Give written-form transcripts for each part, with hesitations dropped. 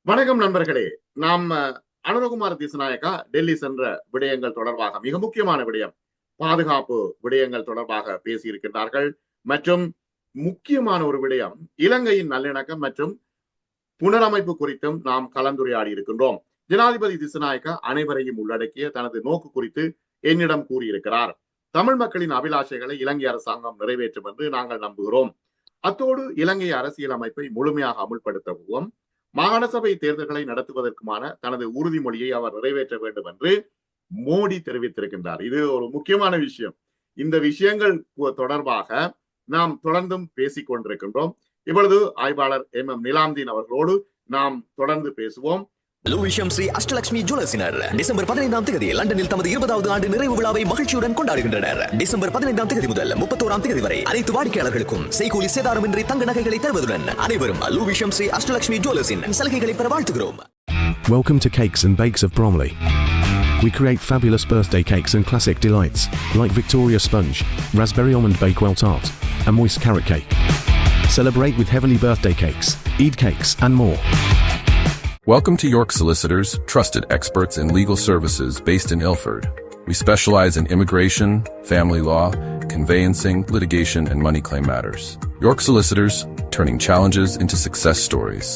வணக்கம் நண்பர்களே. நாம் அனுரகுமார் திசுநாயக்கா டெல்லி சென்ற விடயங்கள் தொடர்பாக மிக முக்கியமான விடயம் பாதுகாப்பு விடயங்கள் தொடர்பாக பேசியிருக்கிறார்கள். மற்றும் முக்கியமான ஒரு விடயம் இலங்கையின் நல்லிணக்கம் மற்றும் புனரமைப்பு குறித்தும் நாம் கலந்துரையாடி இருக்கின்றோம். ஜனாதிபதி திசுநாயக்கா அனைவரையும் உள்ளடக்கிய தனது நோக்கு குறித்து என்னிடம் கூறியிருக்கிறார். தமிழ் மக்களின் அபிலாஷைகளை இலங்கை அரசாங்கம் நிறைவேற்றும் என்று நாங்கள் நம்புகிறோம். அத்தோடு இலங்கை அரசியலமைப்பை முழுமையாக அமுல்படுத்தவும் மாகாண சபை தேர்தல்களை நடத்துவதற்குமான தனது உறுதிமொழியை அவர் நிறைவேற்ற வேண்டும் என்று மோடி தெரிவித்திருக்கின்றார். இது ஒரு முக்கியமான விஷயம். இந்த விஷயங்கள் தொடர்பாக நாம் தொடர்ந்தும் பேசிக் கொண்டிருக்கின்றோம். இப்பொழுது ஆய்வாளர் எம் நிலாம்தீன் அவர்களோடு நாம் தொடர்ந்து பேசுவோம். லூவிஷம் ஸ்ரீ அஷ்டலட்சுமி ஜுவல்லர்ஸினர் டிசம்பர் 15ஆம் தேதி லண்டனில் தமது 20வது ஆண்டு நிறைவு விழாவை மகிழ்ச்சியுடன் கொண்டாடுகின்றனர். டிசம்பர் 15ஆம் தேதி முதல் 31ஆம் தேதி வரை அனைத்து வாடிக்கையாளர்களுக்கும் செய்கூலி சேதாரமின்றி தங்க நகைகளை தருவதுடன் அனைவரும் லூவிஷம் ஸ்ரீ அஷ்டலட்சுமி ஜுவல்லர்ஸின் சலுகைகளை பெற வாழ்த்துகிறோம். Welcome to Cakes and Bakes of Bromley. We create fabulous birthday cakes and classic delights like Victoria Sponge, Raspberry Almond Bakewell Tart, and Moist Carrot Cake. Celebrate with heavenly birthday cakes, Eid cakes, and more. Welcome to York Solicitors, trusted experts in legal services based in Ilford. We specialize in immigration, family law, conveyancing, litigation, and money claim matters. York Solicitors, turning challenges into success stories.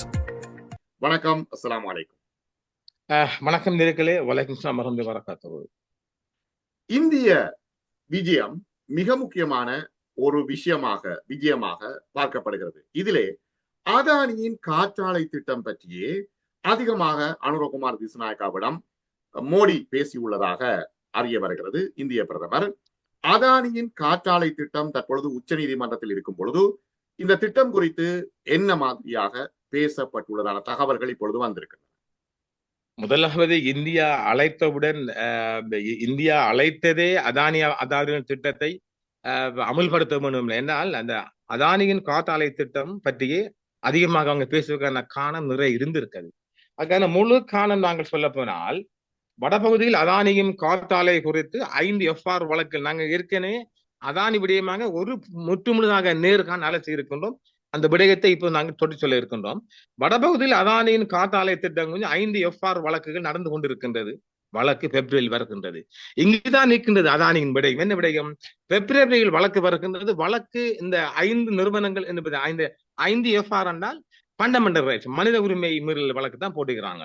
வணக்கம், அஸ்ஸலாமு அலைக்கும். வணக்கம் நேயர்களே, வலைக்கும் ஸலாம் வரஹ்மத்துல்லாஹி வபரகாத்துஹு. இந்திய விஜயம் மிக முக்கியமான ஒரு விஜயமாக பார்க்கப்படுகிறது. இதிலே அதானியின் காற்றாலை திட்டம் பற்றியே அதிகமாக அனுரகுமார் திசுநாயக்காவிடம் மோடி பேசியுள்ளதாக அறிய வருகிறது. இந்திய பிரதமர் அதானியின் காற்றாலை திட்டம் தற்பொழுது உச்ச நீதிமன்றத்தில் இருக்கும் பொழுது இந்த திட்டம் குறித்து என்ன மாதிரியாக பேசப்பட்டுள்ளதான தகவல்கள் இப்பொழுது வந்திருக்கின்றன. முதலாவது இந்தியா அழைத்ததே அதானியின் திட்டத்தை அமுல்படுத்த வேண்டும். என்னால் அந்த அதானியின் காற்றாலை திட்டம் பற்றியே அதிகமாக அவங்க பேசுவதற்கான காரணம் நிறைய இருந்திருக்கிறது. அதுக்கான முழு காரணம் நாங்கள் சொல்ல போனால், வடபகுதியில் அதானியின் காற்றாலை குறித்து 5 FR வழக்கில் நாங்கள் ஏற்கனவே அதானி விடயமாக ஒரு முற்றுமுழுதாக நேர்காண அலசி இருக்கின்றோம். அந்த விடயத்தை இப்போ நாங்கள் தொட்டு சொல்ல இருக்கின்றோம். வடபகுதியில் அதானியின் காற்றாலை திட்டம் கொஞ்சம் 5 FR வழக்குகள் நடந்து கொண்டிருக்கின்றது. வழக்கு பிப்ரவரியில் வருகின்றது. இங்குதான் நிற்கின்றது அதானியின் விடயம். என்ன விடயம்? பிப்ரவரியில் வழக்கு வருகின்றது. வழக்கு இந்த 5 நிறுவனங்கள் என்பது 5 FR என்றால் ஃபண்டமெண்டல் ரைட்ஸ், மனித உரிமை மீறல் வழக்கு தான் போட்டுக்கிறாங்க.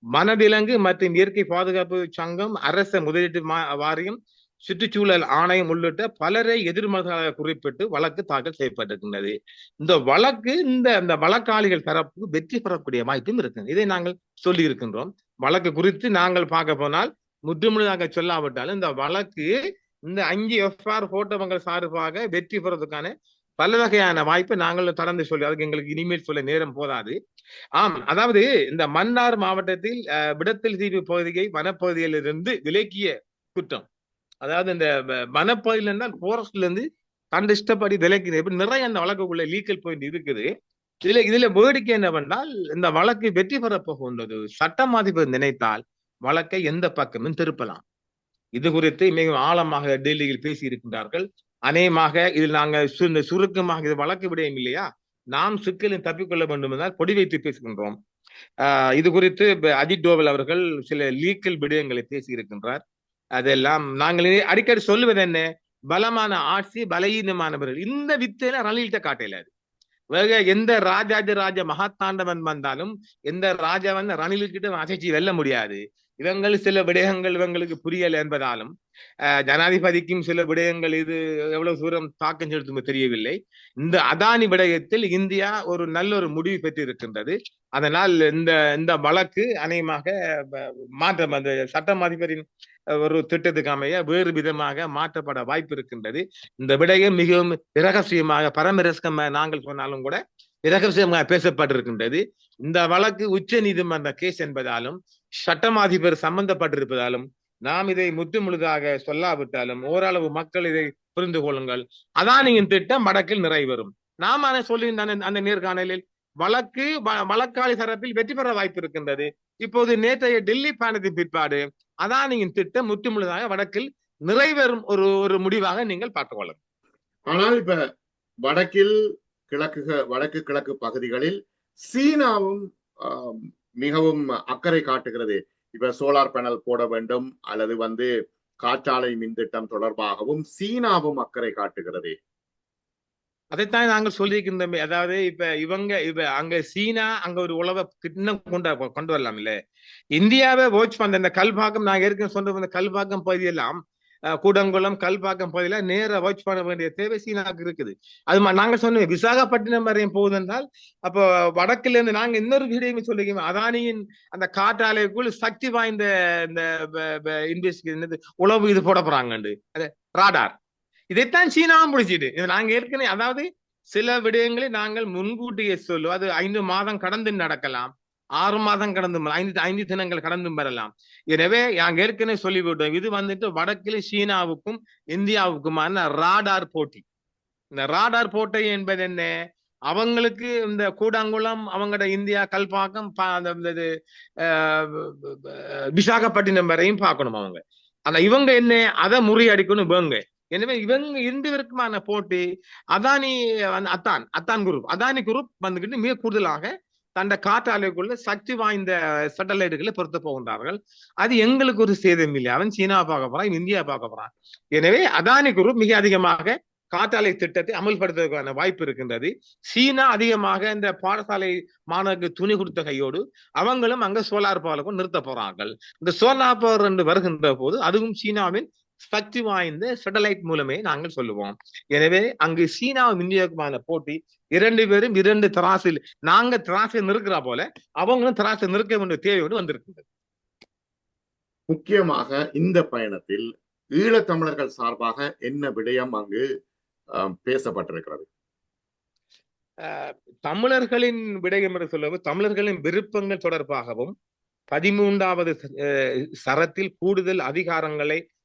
வனவிலங்கு மற்றும் இயற்கை பாதுகாப்பு சங்கம், அரச முதலீட்டு வாரியம், சுற்றுச்சூழல் ஆணையம் உள்ளிட்ட பலரை எதிர்மறையாக குறிப்பிட்டு வழக்கு தாக்கல் செய்யப்பட்டிருக்கின்றது. இந்த வழக்கு இந்த வழக்காளிகள் தரப்பு வெற்றி பெறக்கூடிய வாய்ப்பும் இருக்கு. இதை நாங்கள் சொல்லி இருக்கின்றோம். வழக்கு குறித்து நாங்கள் பார்க்க போனால் முற்றுமுழுதாக சொல்லாவிட்டாலும் இந்த வழக்கு இந்த 5 FR போட்டவங்கள் சார்பாக வெற்றி பெறதுக்கான பல வகையான வாய்ப்பை நாங்கள் தொடர்ந்து சொல்லி, அதுக்கு எங்களுக்கு இனிமேல் சொல்ல நேரம் போதாது. அதாவது இந்த மன்னார் மாவட்டத்தில் விடத்தல் தீவு பகுதியை வனப்பகுதியிலிருந்து விலக்கிய குற்றம், அதாவது இந்த வனப்பகுதியில இருந்தால் போரஸ்ட்ல இருந்து தன் இஷ்டப்படி விலக்கிற நிறைய அந்த வழக்குக்குள்ள லீக்கல் பாயிண்ட் இருக்குது. இதுல வேடிக்கை என்னவென்றால், இந்த வழக்கு வெற்றி பெற போகின்றது சட்டம் அதிபர் நினைத்தால் வழக்கை எந்த பக்கமும் திருப்பலாம். இது குறித்து மிகவும் ஆழமாக டெல்லியில் பேசி இருக்கின்றார்கள். அநேகமாக இதில் நாங்கள் சுருக்கமாக இது வழக்கு விடயம் இல்லையா, நாம் சிக்கலில் தப்பிக்கொள்ள வேண்டும் என்றால் பொடி வைத்து பேசுகின்றோம். இது குறித்து அஜித் டோவல் அவர்கள் சில லீக்கல் விடயங்களை பேசி இருக்கின்றார். அதெல்லாம் நாங்கள் அடிக்கடி சொல்லுவது என்ன, பலமான ஆட்சி பலவீனமானவர்கள். இந்த வித்தையில ரணில்கிட்ட காட்டலாது. வேக எந்த ராஜ மகாத்தாண்டவன் வந்தாலும் எந்த ராஜா வந்து ரணில்கிட்ட அசைச்சி வெல்ல முடியாது. இவங்கள் சில விடயங்கள் இவங்களுக்கு புரியல என்பதாலும் ஜனாதிபதிக்கும் சில விடயங்கள் இது எவ்வளவு தூரம் தாக்கம் செலுத்தும் தெரியவில்லை. இந்த அதானி விடயத்தில் இந்தியா ஒரு நல்ல ஒரு முடிவு பெற்றிருக்கின்றது. அதனால் இந்த வழக்கு அநேகமாக மாற்றம், அந்த சட்டம் அதிபரின் ஒரு திட்டத்துக்கு அமைய வேறு விதமாக மாற்றப்பட வாய்ப்பு இருக்கின்றது. இந்த விடயம் மிகவும் இரகசியமாக பரமரசமாக நாங்கள் சொன்னாலும் கூட இரகசியமாக பேசப்பட்டிருக்கின்றது. இந்த வழக்கு உச்ச நீதிமன்ற கேஸ் என்பதாலும் சட்டம் அதிபர் சம்பந்தப்பட்டிருப்பதாலும் நாம் இதை முழுதாக சொல்லாவிட்டாலும் ஓரளவு மக்கள் இதை புரிந்து கொள்ளுங்கள். அதானியின் திட்டம் வடக்கில் நிறைவேறும். நாம சொல்லியிருந்த அந்த நேர்காணலில் வழக்காளி தரப்பில் வெற்றி பெற வாய்ப்பு இருக்கின்றது. இப்போது நேற்றைய டெல்லி பயணத்தின் பிற்பாடு அதானியின் திட்டம் முழுதாக வடக்கில் நிறைவேறும் ஒரு முடிவாக நீங்கள் பார்த்துக் கொள்ளலாம். ஆனால் இப்ப வடக்கு கிழக்கு பகுதிகளில் சீனாவும் மிகவும் அக்கறை காட்டுகிறது. இப்ப சோலார் பேனல் போட வேண்டும் அல்லது காற்றாலை மின் திட்டம் தொடர்பாகவும் சீனாவும் அக்கறை காட்டுகிறது. அதைத்தான் நாங்கள் சொல்லியிருக்கின்றோமே. அதாவது இப்ப அங்க சீனா அங்க ஒரு உழவை இன்னும் கொண்டு வரலாம் இல்ல. இந்தியாவை வாட்ச் பண்ண இந்த கல்பாக்கம் நாங்க ஏற்கனவே சொன்ன கல்பாக்கம் பகுதியெல்லாம் கூடங்குளம் கல்பாக்கம் பகுதியில நேர வாட்ச் பண்ண வேண்டிய தேவை சீனாவுக்கு இருக்குது. அது நாங்க சொன்னோம் விசாகப்பட்டினம் வரையும் போகுதென்றால் அப்போ வடக்குல இருந்து நாங்க இன்னொரு வீடியோ சொல்லிக்கோம் அதானியின் அந்த காற்றாலைக்குள் சக்தி வாய்ந்த இந்த இன்வெஸ்ட் உளவு இது போட போறாங்க ராடார். இதைத்தான் சீனாவும் பிடிச்சிட்டு நாங்க ஏற்கனவே அதாவது சில விடயங்களை நாங்கள் முன்கூட்டியே சொல்லுவோம். அது 5 மாதம் கடந்து நடக்கலாம், 6 மாதம் கடந்து 5 தினங்கள் கடந்து வரலாம். எனவே நாங்க ஏற்கனவே சொல்லிவிட்டோம் இது வடக்கில் சீனாவுக்கும் இந்தியாவுக்குமான ராடார் போட்டி. இந்த ராடார் போட்டி என்பது என்ன? அவங்களுக்கு இந்த கூடாங்குளம் அவங்களோட இந்தியா கல்பாக்கம் விசாகப்பட்டினம் வரையும் பார்க்கணும் அவங்க. ஆனா இவங்க என்ன அதை முறியடிக்கணும் இவங்க. எனவே இவங்க 2 பேருக்குமான போட்டி அத்தான் குரூப் வந்துகிட்டு மிக கூடுதலாக தண்ட காற்றாலைக்குள்ள சக்தி வாய்ந்த சேட்டலைட்டுகளை பொருத்த போகின்றார்கள். அது எங்களுக்கு ஒரு சேதம் இல்லை. அவன் சீனா பார்க்க போறான், இந்தியா பார்க்க போறான். எனவே அதானி குரூப் மிக அதிகமாக காற்றாலை திட்டத்தை அமல்படுத்துவதற்கான வாய்ப்பு இருக்கின்றது. சீனா அதிகமாக இந்த பாடசாலை மாணவர்களுக்கு துணி கொடுத்த கையோடு அவங்களும் அங்க சோலார் பவருக்கும் நிறுத்த போறார்கள். இந்த சோலார் பவர் என்று வருகின்ற போது அதுவும் சீனாவின் சக்தி வாய்ந்த சேட்டலைட் மூலமே நாங்கள் சொல்லுவோம். எனவே அங்கு சீனாவும் இந்தியாவுக்குமான போட்டி 2 பேரும் 2 தராசில் நாங்க தராசில் நிற்கிறா போல அவங்களும் தராசில் நிற்க வேண்டிய தேவையோடு வந்திருக்கின்றது. முக்கியமாக இந்த பயணத்தில் ஈழத்தமிழர்கள் சார்பாக என்ன விடயம் அங்கு பேசப்பட்டிருக்கிறது? தமிழர்களின் விடயம் என்று சொல்லுவது தமிழர்களின் விருப்பங்கள் தொடர்பாகவும் 13வது சரத்தில் கூடுதல்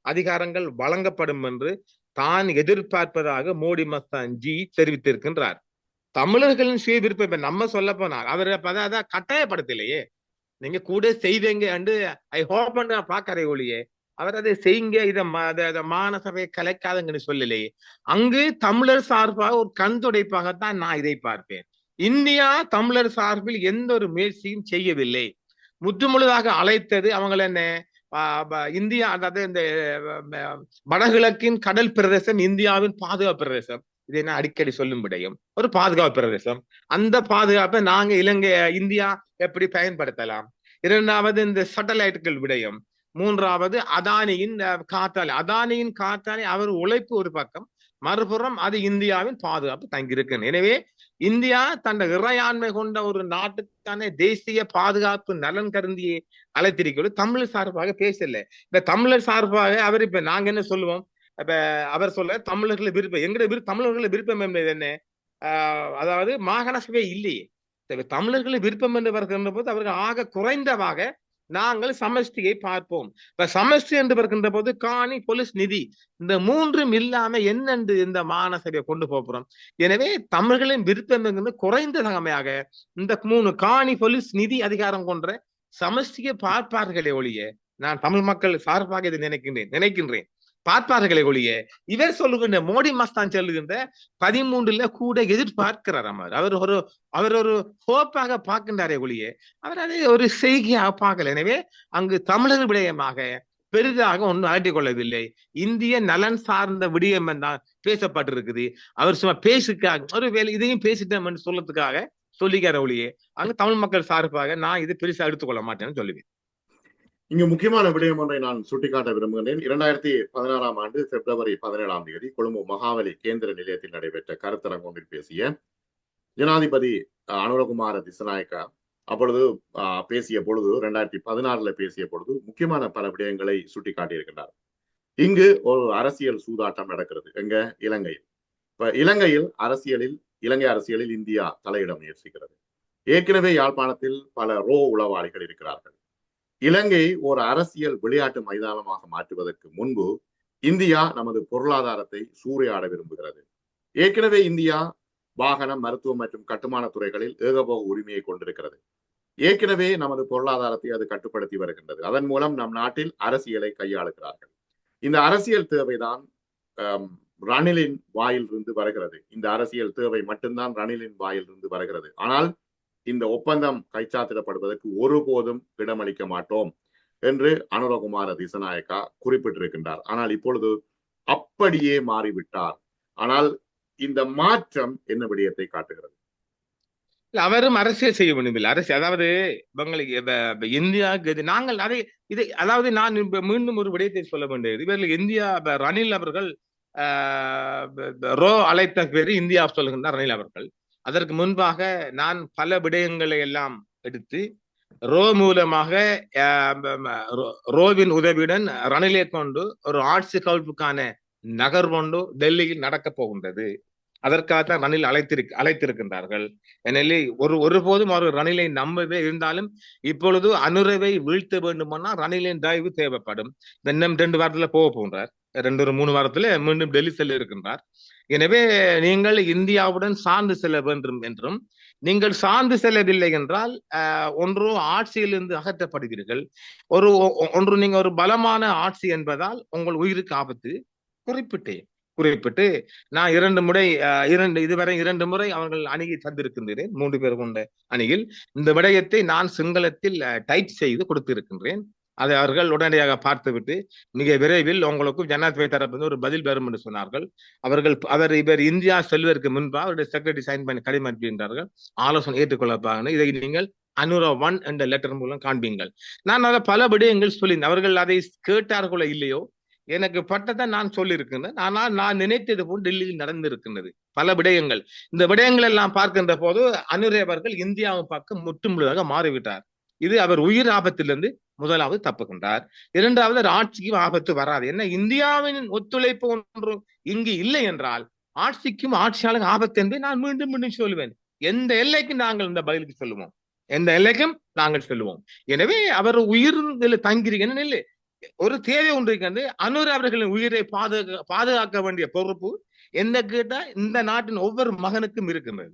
அதிகாரங்கள் வழங்கப்படும் என்று தான் எதிர்பார்ப்பதாக மோடி மஸ்தான் ஜி தெரிவித்திருக்கின்றார். தமிழர்களின் சுய விருப்பம் நம்ம சொல்ல போனார் அவரை கட்டாயப்படுத்தலையே. நீங்க கூட செய்வீங்க அண்டு ஐ ஹோப் பாக்கறே ஒழியே அவர் அதை செய்யுங்க இதை மாநசபையை கலைக்காதங்கன்னு சொல்லலையே. அங்கு தமிழர் சார்பாக ஒரு கண் துடைப்பாகத்தான் நான் இதை பார்ப்பேன். இந்தியா தமிழர் சார்பில் எந்த ஒரு முயற்சியும் செய்யவில்லை. முற்றுமுழுதாக அழைத்தது அவங்கள என்ன இந்தியா, அதாவது இந்த வடகிழக்கின் கடல் பிரதேசம் இந்தியாவின் பாதுகாப்பு பிரதேசம். இதை நான் அடிக்கடி சொல்லும் விடயம் ஒரு பாதுகாப்பு பிரதேசம். அந்த பாதுகாப்பை நாங்க இந்தியா எப்படி பயன்படுத்தலாம்? 2வது இந்த சேட்டலைட்டுகள் விடயம். 3வது அதானியின் காற்றாலை அவர் உழைப்பு ஒரு பக்கம், மறுபுறம் அது இந்தியாவின் பாதுகாப்பு தங்கியிருக்கு. எனவே இந்தியா தன் இறையாண்மை கொண்ட ஒரு நாட்டுக்கான தேசிய பாதுகாப்பு நலன் கருந்தியை அழைத்திருக்கிறது. தமிழர் சார்பாக பேசல. இப்ப தமிழர் சார்பாக அவர் இப்ப நாங்க என்ன சொல்லுவோம்? இப்ப அவர் சொல்ல தமிழர்களை விருப்பம் தமிழர்களை விருப்பம் என்பது என்ன? அதாவது மாகாண சபை இல்லையே. தமிழர்களை விருப்பம் என்று வருகின்ற போது அவர்கள் ஆக குறைந்தவாக நாங்கள் சமஷ்டியை பார்ப்போம். இப்ப சமஷ்டி என்று வருகின்ற போது காணி போலீஸ் நிதி இந்த 3ம் இல்லாம என்னென்று இந்த மாகாண சபையை கொண்டு போகிறோம். எனவே தமிழர்களின் விருப்பம் என்கின்ற குறைந்த தகமையாக இந்த 3 காணி போலீஸ் நிதி அதிகாரம் கொன்ற சமஷ்டியை பார்ப்பார்களே ஒழிய, நான் தமிழ் மக்கள் சார்பாக இதை நினைக்கின்றேன் பார்ப்பார்களே ஒழிய, இவர் சொல்லுகின்ற மோடி மஸ்தான் சொல்லுகின்ற 13ல கூட எதிர்பார்க்கிறார். அவர் ஒரு ஹோப்பாக பார்க்கின்றாரே ஒழிய அவர் அதை ஒரு செய்கையாக பார்க்கல. எனவே அங்கு தமிழர் விடயமாக பெரிதாக ஒன்றும் அலட்டிக் கொள்ளவில்லை. இந்திய நலன் சார்ந்த விடயம் தான் பேசப்பட்டிருக்குது. அவர் சும்மா பேசுக்காக ஒரு வேலை இதையும் பேசிட்டோம் என்று சொல்லத்துக்காக சொல்லிக்கிற ஒழிய அங்கு தமிழ் மக்கள் சார்பாக நான் இது பெருசா எடுத்துக்கொள்ள மாட்டேன்னு சொல்லுவேன். இங்கு முக்கியமான விடயம் ஒன்றை நான் சுட்டிக்காட்ட விரும்புகின்றேன். 2016ஆம் ஆண்டு பிப்ரவரி 17ஆம் தேதி கொழும்பு மகாவலி கேந்திர நிலையத்தில் நடைபெற்ற கருத்தரங்கு ஒன்றில் பேசிய ஜனாதிபதி அனுரகுமார திசநாயக்கா அப்பொழுது பேசிய பொழுது 2016 பேசிய பொழுது முக்கியமான பல விடயங்களை சுட்டிக்காட்டியிருக்கின்றார். இங்கு ஒரு அரசியல் சூதாட்டம் நடக்கிறது. எங்க? இலங்கையில். இப்ப இலங்கை அரசியலில் இந்தியா தலையிட முயற்சிக்கிறது. ஏற்கனவே யாழ்ப்பாணத்தில் பல உளவாளிகள் இருக்கிறார்கள். இலங்கை ஒரு அரசியல் விளையாட்டு மைதானமாக மாற்றுவதற்கு முன்பு இந்தியா நமது பொருளாதாரத்தை சூறையாட விரும்புகிறது. ஏற்கனவே இந்தியா வாகனம், மருத்துவம் மற்றும் கட்டுமான துறைகளில் ஏகபோக உரிமையை கொண்டிருக்கிறது. ஏற்கனவே நமது பொருளாதாரத்தை அது கட்டுப்படுத்தி வருகின்றது. அதன் மூலம் நம் நாட்டில் அரசியலை கையாளுகிறார்கள். இந்த அரசியல் தேவைதான் ரணிலின் வாயிலிருந்து வருகிறது. இந்த அரசியல் தேவை மட்டும்தான் ரணிலின் வாயிலிருந்து வருகிறது. ஆனால் இந்த ஒப்பந்தம் கைச்சாத்திடப்படுவதற்கு ஒருபோதும் இடமளிக்க மாட்டோம் என்று அனுரகுமார திசநாயக்கா குறிப்பிட்டிருக்கின்றார். ஆனால் இப்பொழுது அப்படியே மாறிவிட்டார். ஆனால் இந்த மாற்றம் என்ன விடயத்தை காட்டுகிறது? அவரும் அரசியல் செய்ய முடியவில்லை. அரசியல் அதாவது இவங்களுக்கு இந்தியாவுக்கு நாங்கள் அதை இதை அதாவது நான் மீண்டும் ஒரு விடயத்தை சொல்ல வேண்டியது, இவர்கள் இந்தியா ரணில் அவர்கள் ரோ அழைத்த பேரு இந்தியா சொல்லுகின்றார் ரணில் அவர்கள். அதற்கு முன்பாக நான் பல விடயங்களை எல்லாம் எடுத்து ரோ மூலமாக ரோவின் உதவியுடன் ரணிலை கொண்டு ஒரு ஆட்சி கவிழ்ப்புக்கான நகர்வொண்டு டெல்லியில் நடக்க போகின்றது. அதற்காகத்தான் ரணில் அழைத்திருக்கின்றார்கள். எனவே ஒருபோதும் அவர் ரணிலை நம்பவே இருந்தாலும் இப்பொழுது அனுரவை வீழ்த்த வேண்டுமானால் ரணிலின் தயவு தேவைப்படும். இன்னும் 2 வாரத்துல போகின்றார், 2-3 வாரத்துல மீண்டும் டெல்லி செல்ல இருக்கின்றார். எனவே நீங்கள் இந்தியாவுடன் சார்ந்து செல்ல வேண்டும் என்றும், நீங்கள் சார்ந்து செல்லவில்லை என்றால் ஒன்று ஆட்சியிலிருந்து அகற்றப்படுவீர்கள், ஒன்று நீங்க ஒரு பலமான ஆட்சி என்பதால் உங்கள் உயிருக்கு ஆபத்து. குறிப்பிட்டு நான் 2 முறை இதுவரை 2 முறை அவர்கள் அணியை தந்திருக்கின்றேன். 3 பேர் கொண்ட அணியில் இந்த விடயத்தை நான் சிங்களத்தில் டைப் செய்து கொடுத்திருக்கின்றேன். அதை அவர்கள் உடனடியாக பார்த்துவிட்டு மிக விரைவில் உங்களுக்கும் ஜனாதிபதி தரப்பு ஒரு பதில் வரும் என்று சொன்னார்கள். இவர் இந்தியா செல்வதற்கு முன்பாக அவருடைய செக்ரட்டரி சைன் பண்ணி கடிதம் அனுப்புகின்றார்கள், ஆலோசனை ஏற்றுக்கொள்ளப்பாங்க, இதை நீங்கள் அனுரா 1 என்ற லெட்டர் மூலம் காண்பீங்கள். நான் அதை பல விடயங்கள் சொல்லியிருந்தேன். அவர்கள் அதை கேட்டார்களோ இல்லையோ, எனக்கு பட்டதை நான் சொல்லியிருக்கின்றேன். ஆனால் நான் நினைத்தது போல் டெல்லியில் நடந்திருக்கின்றது பல விடயங்கள். இந்த விடயங்கள் எல்லாம் பார்க்கின்ற போது அனுரே அவர்கள் இந்தியாவின் பக்கம் முற்றுமுழுதாக மாறிவிட்டார். இது அவர் உயிர் ஆபத்திலிருந்து முதலாவது தப்புகின்றார். 2வது ஆட்சிக்கும் ஆபத்து வராது. என்ன, இந்தியாவின் ஒத்துழைப்பு ஒன்று இங்கு இல்லை என்றால் ஆட்சிக்கும் ஆட்சியாளர் ஆபத்து என்பதை நான் மீண்டும் மீண்டும் சொல்லுவேன். எந்த எல்லைக்கும் நாங்கள் இந்த பதிலுக்கு சொல்லுவோம், எந்த எல்லைக்கும் நாங்கள் சொல்லுவோம். எனவே அவர் உயிர் தங்கிறீங்கன்னு இல்லை, ஒரு தேவை ஒன்று இருக்கிறது. அனுர் அவர்களின் உயிரை பாதுகாக்க வேண்டிய பொறுப்பு என்ன கேட்டா இந்த நாட்டின் ஒவ்வொரு மகனுக்கும் இருக்கின்றது.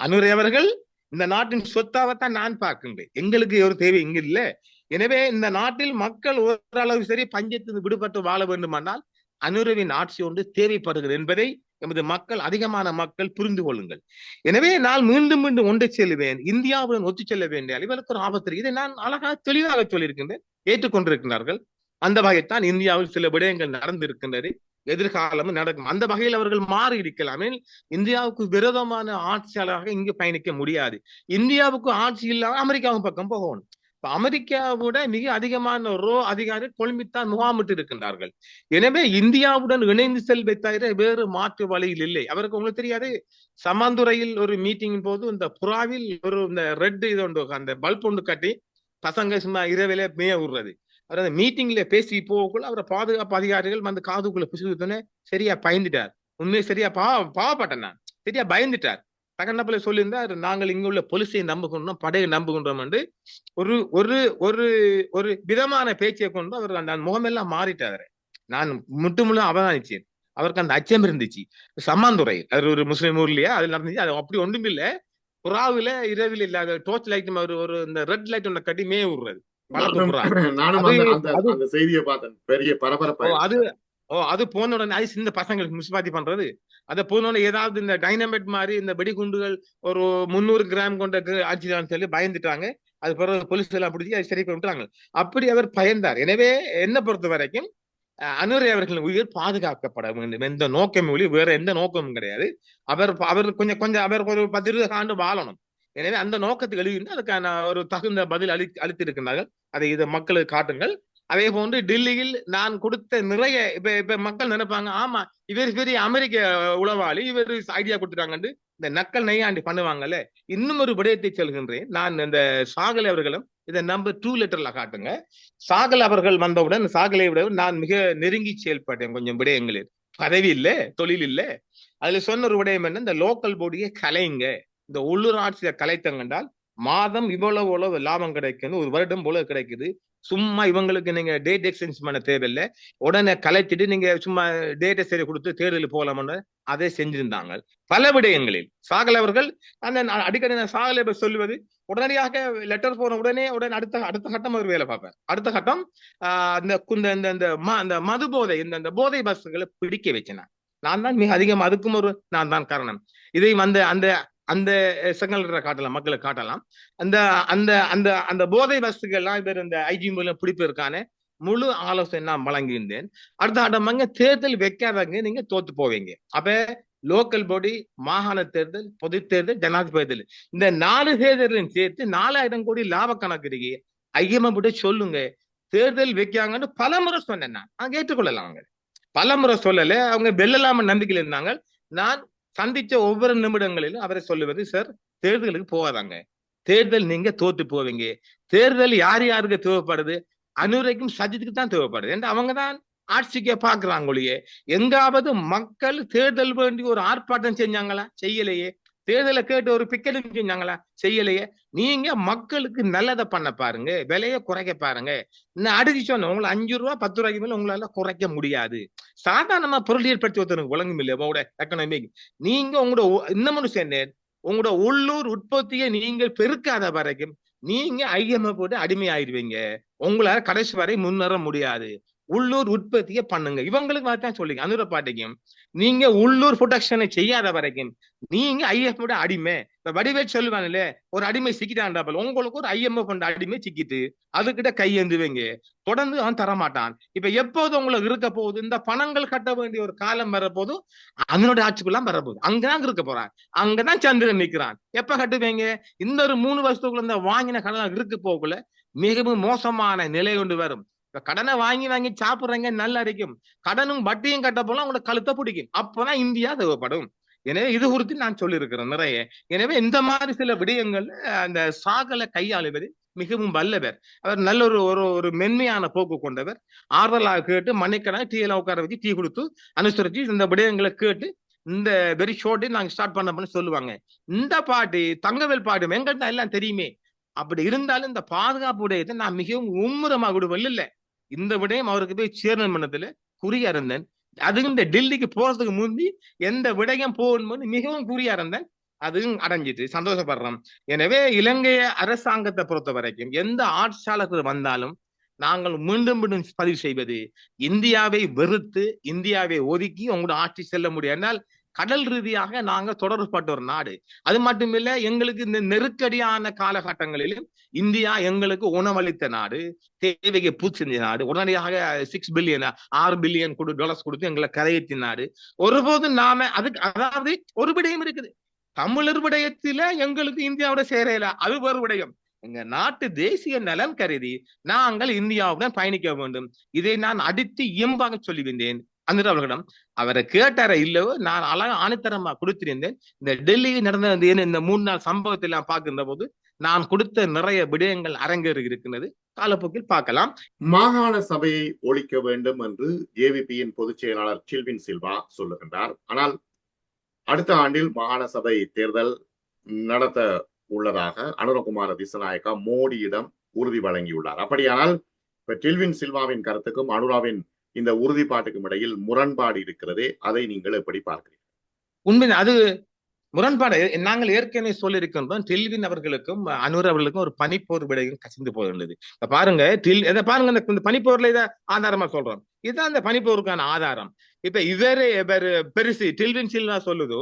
அனுரை அவர்கள் இந்த நாட்டின் சொத்தாவத்தான் நான் பார்க்கின்றேன். எங்களுக்கு ஒரு தேவை இங்கு இல்லை. எனவே இந்த நாட்டில் மக்கள் ஓரளவு சரி பஞ்சத்தில் விடுபட்டு வாழ வேண்டுமானால் அனுரவின் ஆட்சி ஒன்று தேவைப்படுகிறது என்பதை எமது மக்கள், அதிகமான மக்கள் புரிந்து கொள்ளுங்கள். எனவே நான் மீண்டும் மீண்டும் ஒன்றை செல்லுவேன், இந்தியாவுடன் ஒத்து செல்ல வேண்டிய இவருக்கு ஒரு ஆபத்து. இதை நான் அழகாக தெளிவாக சொல்லியிருக்கின்றேன், ஏற்றுக்கொண்டிருக்கிறார்கள். அந்த வகைத்தான் இந்தியாவில் சில விடயங்கள் நடந்திருக்கின்றது, எதிர்காலமும் நடக்கும். அந்த வகையில் அவர்கள் மாறி இருக்கலாமே. இந்தியாவுக்கு விரோதமான ஆட்சியாளராக இங்கு பயணிக்க முடியாது. இந்தியாவுக்கு ஆட்சி இல்லாம அமெரிக்காவின் பக்கம் போகணும். இப்ப அமெரிக்காவோட மிக அதிகமான ரோ அதிகாரி கொழும்பித்தான் முகாமிட்டு இருக்கின்றார்கள். எனவே இந்தியாவுடன் இணைந்து செல்வை தவிர வேறு மாற்று வழியில் இல்லை. அவருக்கு உங்களுக்கு தெரியாது, சமாந்துறையில் ஒரு மீட்டிங்கின் போது இந்த புறாவில் ஒரு இந்த ரெட் இது ஒன்று, அந்த பல்ப் ஒன்று கட்டி பசங்க சும்மா இரவில மேய விடுறது. அவர் அந்த மீட்டிங்ல பேசி போகக்குள்ள அவரை பாதுகாப்பு அதிகாரிகள் வந்து காதுக்குள்ள புசுத்தோன்னே சரியா பயந்துட்டார். உண்மையை சரியா பாவப்பட்டேன் நான், சரியா பயந்துட்டார். தகனப்பல சொல்லியிருந்தார், நாங்கள் இங்க உள்ள போலீஸை நம்புகின்றோம், படையை நம்புகின்றோம் என்று ஒரு ஒரு ஒரு ஒரு விதமான பேச்சை கொண்டு அவர் அந்த முகமெல்லாம் மாறிட்டாரு. நான் முற்றுமுழு அவதானிச்சேன். அவருக்கு அந்த அச்சம் இருந்துச்சு. சம்மாந்துறை அது ஒரு முஸ்லீம் ஊர்லயா அது நடந்துச்சு. அது அப்படி ஒன்றும் இல்லை, புறாவில இரவில் இல்லாத டோர்ச் லைட் ஒரு இந்த ரெட் லைட் ஒன்று கட்டி மேய விடுறது. அது போன உடனே அது சின்ன பசங்களுக்கு முனிசிபாலிட்டி பண்றது, அதை போன உடனே ஏதாவது இந்த டைனமைட் மாதிரி இந்த வெடிகுண்டுகள் ஒரு 300 கிராம் கொண்ட ஆட்சிதான் சொல்லி பயந்துட்டாங்க. அது பிறகு போலீஸ் எல்லாம் பிடிச்சி அதை சரி கொண்டுட்டாங்க. அப்படி அவர் பயந்தார். எனவே என்ன பொறுத்த வரைக்கும் அனுரை அவர்களின் உயிர் பாதுகாக்கப்பட வேண்டும் எந்த நோக்கமும் ஒளி வேற எந்த நோக்கமும் கிடையாது. அவர் கொஞ்சம் அவர் ஒரு 10-20 ஆண்டு வாழணும். எனவே அந்த நோக்கத்துக்கு எழுதி அதுக்கான ஒரு தகுந்த பதில் அளித்திருக்கிறார்கள். அதை இதை மக்களுக்கு காட்டுங்கள். அதே போன்று டெல்லியில் நான் கொடுத்த நிறைய இப்ப மக்கள் நினைப்பாங்க, ஆமா இவர் பெரிய அமெரிக்க உளவாளி, இவர் ஐடியா கொடுத்துட்டாங்கன்னு இந்த நக்கல் நெய்யாண்டி பண்ணுவாங்கல்ல. இன்னும் ஒரு விடயத்தை சொல்கின்றேன். நான் இந்த சாகலை அவர்களும் இதை நம்பர் 2 லெட்டர்ல காட்டுங்க. சாகல் அவர்கள் வந்தவுடன் சாகலை விட நான் மிக நெருங்கி செயல்பட்டேன். கொஞ்சம் விடயங்களில் பதவி இல்லை, தொழில் இல்லை. அதுல சொன்ன ஒரு விடயம் என்ன, இந்த லோக்கல் போடியை கலைங்க, இந்த உள்ளூர் ஆட்சியை கலைத்தங்கண்டால் மாதம் இவ்வளவு லாபம் கிடைக்குன்னு, ஒரு வருடம் போல கிடைக்குது. சும்மா இவங்களுக்கு நீங்க டேட் எக்ஸ்டென்ஷன் பண்ண தேவையில்லை, உடனே கலைச்சிட்டு நீங்க சும்மா டேட்டை சரி கொடுத்து தேர்தலில் போகலாம்னு அதை செஞ்சிருந்தாங்க. பல விடயங்களில் சாகல் அவர்கள் அந்த அடிக்கடி சாகலை சொல்லுவது, உடனடியாக லெட்டர் போன உடனே அடுத்த கட்டம் அவர் வேலை பார்ப்பார். அடுத்த கட்டம் அந்த மது போதை, இந்த போதை பஸ்களை பிடிக்க வச்சேன் நான் தான் மிக அதிகம். அதுக்கும் நான் தான் காரணம். இதை அந்த அந்த செங்கல்ற காட்டலாம், மக்களை காட்டலாம். அந்த அந்த அந்த அந்த போதை வஸ்துக்கள்லாம் இவர் இந்த ஐஜி மூலம் பிடிப்பதற்கான முழு ஆலோசனை நான் வழங்கியிருந்தேன். அடுத்த ஆட்டமாங்க தேர்தல் வைக்காதவங்க நீங்க தோத்து போவீங்க. அப்ப லோக்கல் பாடி, மாகாண தேர்தல், பொது தேர்தல், ஜனாதிபதி தேர்தல், இந்த 4 தேர்தலையும் சேர்த்து 4000 கோடி லாப கணக்கு இருக்கு. ஐயம சொல்லுங்க, தேர்தல் வைக்காங்கன்னு பல முறை சொன்னேன். நான் கேட்டுக்கொள்ளலாம். அவங்க பல முறை சொல்லல, அவங்க வெல்லலாம நம்பிக்கையில் இருந்தாங்க. நான் சந்திச்ச ஒவ்வொரு நிமிடங்களிலும் அவரை சொல்லுவது, சார் தேர்தலுக்கு போகாதாங்க, தேர்தல் நீங்க தோத்து போவீங்க. தேர்தல் யார் யாருக்கு தேவைப்படுது? அனுரைக்கும் சஜித்துக்கு தான் தேவைப்படுது என்று அவங்க தான் ஆட்சிக்க பாக்குறாங்க ஒழிய எங்காவது மக்கள் தேர்தல் வேண்டி ஒரு ஆர்ப்பாட்டம் செஞ்சாங்களா? செய்யலையே. தேர்தலை கேட்டு ஒரு பிக்கெட்டும் செஞ்சாங்களா? செய்யலையே. நீங்க மக்களுக்கு நல்லதை பண்ண பாருங்க, விலையை குறைக்க பாருங்க. இன்னும் அடிச்சு சொன்ன உங்களை 5 ரூபா 10 ரூபாய்க்கு மேல உங்களால குறைக்க முடியாது. சாதாரணமா பொருளியல் பற்றி ஒருத்தருக்கு வழங்கும் இல்லை உங்களோட எக்கனாமிக். நீங்க உங்களோட இன்னமும் சேர்ந்தேன், உங்களோட உள்ளூர் உற்பத்தியை நீங்கள் பெருக்காத வரைக்கும் நீங்க ஐஎம்எஃப் போட்டு அடிமை ஆயிடுவீங்க. உங்களால கடைசி வரை முன்னேற முடியாது. உள்ளூர் உற்பத்தியை பண்ணுங்க. இவங்களுக்கு தான் சொல்லுங்க அனுர பாட்டிக்கும், நீங்க உள்ளூர் ப்ரொடக்ஷனை செய்யாத வரைக்கும் நீங்க ஐஎஃப் விட அடிமை. இப்ப வடிவேல் சொல்லுவாங்கல்ல, ஒரு அடிமை சிக்கிட்டான்டாப்பல், உங்களுக்கு ஒரு ஐஎம்எஃப் கொண்ட அடிமை சிக்கிட்டு அதுகிட்ட கையேந்துவீங்க. தொடர்ந்து அவன் தரமாட்டான். இப்ப எப்போது உங்களுக்கு இருக்க போகுது? இந்த பணங்கள் கட்ட வேண்டிய ஒரு காலம் வரப்போது, அதனுடைய ஆட்சிக்குள்ளாம் வரப்போகுது. அங்கதான் இருக்க போறான், அங்கதான் சந்திரன் நிக்கிறான். எப்ப கட்டுவீங்க? இந்த ஒரு 3 வருஷத்துக்குள்ள இந்த வாங்கின கடன் இருக்கு போகல மிகவும் மோசமான நிலை கொண்டு வரும். இப்ப கடனை வாங்கி வாங்கி சாப்பிடுறீங்க, நல்லா இருக்கும். கடனும் வட்டியும் கட்ட போல உங்களோட கழுத்தை பிடிக்கும். அப்பதான் இந்தியா தேவைப்படும். எனவே இது குறித்து நான் சொல்லியிருக்கிறேன் நிறைய. எனவே இந்த மாதிரி சில விடயங்கள் அந்த சாகலை கையாளுவது மிகவும் வல்லவர். அவர் நல்ல ஒரு மென்மையான போக்கு கொண்டவர். ஆறுதலாக கேட்டு மன்னிக்கணும், டீ எல்லாம் உட்கார வச்சு டீ கொடுத்து அனுசரிச்சு இந்த விடயங்களை கேட்டு இந்த வெரி ஷோர்ட் நாங்க ஸ்டார்ட் பண்ண சொல்லுவாங்க. இந்த பாட்டு தங்கவேல் பாட்டு எங்கள்கிட்ட எல்லாம் தெரியுமே. அப்படி இருந்தாலும் இந்த பாதுகாப்பு விடயத்தை நான் மிகவும் உம்முரமாக விடுவல் இல்லை. இந்த விடயம் அவருக்கு போய் சேர்ந்த மன்னத்துல குறியா இருந்தேன். அதுவும் இந்த டெல்லிக்கு போறதுக்கு முந்தி எந்த விடயம் போகணும்னு மிகவும் குறியா இருந்தேன். அதுவும் அடைஞ்சிட்டு சந்தோஷப்படுறோம். எனவே இலங்கை அரசாங்கத்தை பொறுத்த வரைக்கும் எந்த ஆட்சியாளர்கள் வந்தாலும் நாங்கள் மீண்டும் மீண்டும் பதிவு செய்வது, இந்தியாவை வெறுத்து இந்தியாவை ஒதுக்கி உங்களோட ஆட்சி செல்ல முடியும். என்றால் கடல் ரீதியாக நாங்க தொடர்பட்ட ஒரு நாடு. அது மட்டுமில்ல, எங்களுக்கு இந்த நெருக்கடியான காலகட்டங்களிலும் இந்தியா எங்களுக்கு உணவளித்த நாடு, தேவைக்கு பூச்சிந்த நாடு. உடனடியாக 6 பில்லியன் $6 பில்லியன் டாலர்ஸ் கொடுத்து எங்களை கரையேற்றின நாடு. ஒருபோதும் நாம அதுக்கு, அதாவது ஒரு விடயம் இருக்குது, தமிழர் விடயத்தில எங்களுக்கு இந்தியாவோட சேரையில, அது ஒரு விடயம். எங்க நாட்டு தேசிய நலன் கருதி நாங்கள் இந்தியாவுடன் பயணிக்க வேண்டும். இதை நான் அடித்து இயம்பாக சொல்லி வந்தேன் அனிதா அவர்களிடம். அவரை கேட்டார இல்லவோ நான் அழகா ஆணித்தரமா கொடுத்திருந்தேன். இந்த டெல்லியில் நடந்த இந்த 3 நாள் சம்பவத்தை எல்லாம் பார்க்கின்ற போது நான் கொடுத்த நிறைய விடயங்கள் அரங்கேறி இருக்கின்றது. காலப்போக்கில் பார்க்கலாம். மாகாண சபையை ஒழிக்க வேண்டும் என்று ஜேவிபியின் பொதுச் செயலாளர் சில்வின் சில்வா சொல்லுகின்றார். ஆனால் அடுத்த ஆண்டில் மாகாண சபை தேர்தல் நடத்த உள்ளதாக அனுரகுமார திசாநாயக்கா மோடியிடம் உறுதி வழங்கியுள்ளார். அப்படியானால் இப்ப டில்வின் சில்வாவின் கருத்துக்கும் அனுராவின் இந்த உறுதிப்பாட்டுக்கும் இடையில் முரண்பாடு இருக்கிறதே, அதை நீங்கள் எப்படி பார்க்கிறீர்கள்? உண்மை அது முரண்பாடு. நாங்கள் ஏற்கனவே சொல்லியிருக்கின்றோம், டில்வின் அவர்களுக்கும் அனுர் அவர்களுக்கும் ஒரு பனிப்போர் விடையும் கசிந்து போயுள்ளது. பாருங்க, பாருங்க, இந்த பனிப்போர்ல இதை ஆதாரமா சொல்றோம். இதுதான் அந்த பனிப்போருக்கான ஆதாரம். இப்ப இவரு பெருசு டில்வின் சில்வா சொல்லுது,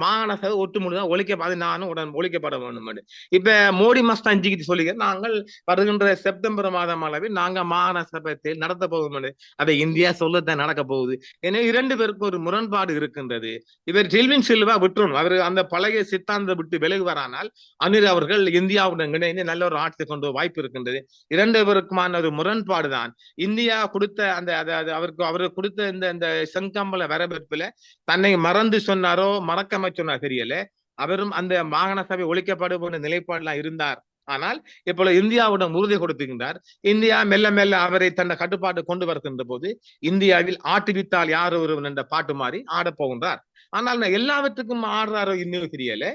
மாகாண சபை ஒட்டுமுழுதான் ஒழிக்க, நானும் உடன் ஒழிக்கப்பட வேண்டும். இப்ப மோடி மஸ்தான் ஜிகிட்டு சொல்லிக்க, நாங்கள் வருகின்ற செப்டம்பர் மாதம் அளவில் நாங்க மாகாண சபை நடத்த போகும். அதை இந்தியா சொல்லத்தான் நடக்க போகுது. எனவே 2 பேருக்கும் ஒரு முரண்பாடு இருக்கின்றது. இவர் டில்வின் சில்வா விட்டுரும், அவர் அந்த பழைய சித்தாந்தத்தை விட்டு விலகுவாரானால் அனில் அவர்கள் இந்தியாவுடன் இணைந்து நல்ல ஒரு ஆட்சி கொண்டு வாய்ப்பு இருக்கின்றது. 2 பேருக்குமான ஒரு முரண்பாடு தான். இந்தியா கொடுத்த அந்த அவருக்கு கொடுத்த இந்த செங்கம்பல வரவேற்பில தன்னை மறந்து சொன்னாரோ மறக்காம சொன்னார் தெரியல. அவரும் அந்த மாகாண சபை ஒழிக்கப்படும் நிலைப்பாடுலாம் இருந்தார். ஆனால் இப்போது இந்தியாவுடன் உறுதி கொடுத்துகின்றார். இந்தியா மெல்ல மெல்ல அவரை தன்னை கட்டுப்பாட்டு கொண்டு வருகின்ற போது இந்தியாவில் ஆட்டுவித்தால் யார் ஒருவன் என்ற பாட்டு மாறி ஆடப் போகின்றார். ஆனால் எல்லாவற்றுக்கும் ஆடுறாரோ இன்னும் தெரியல.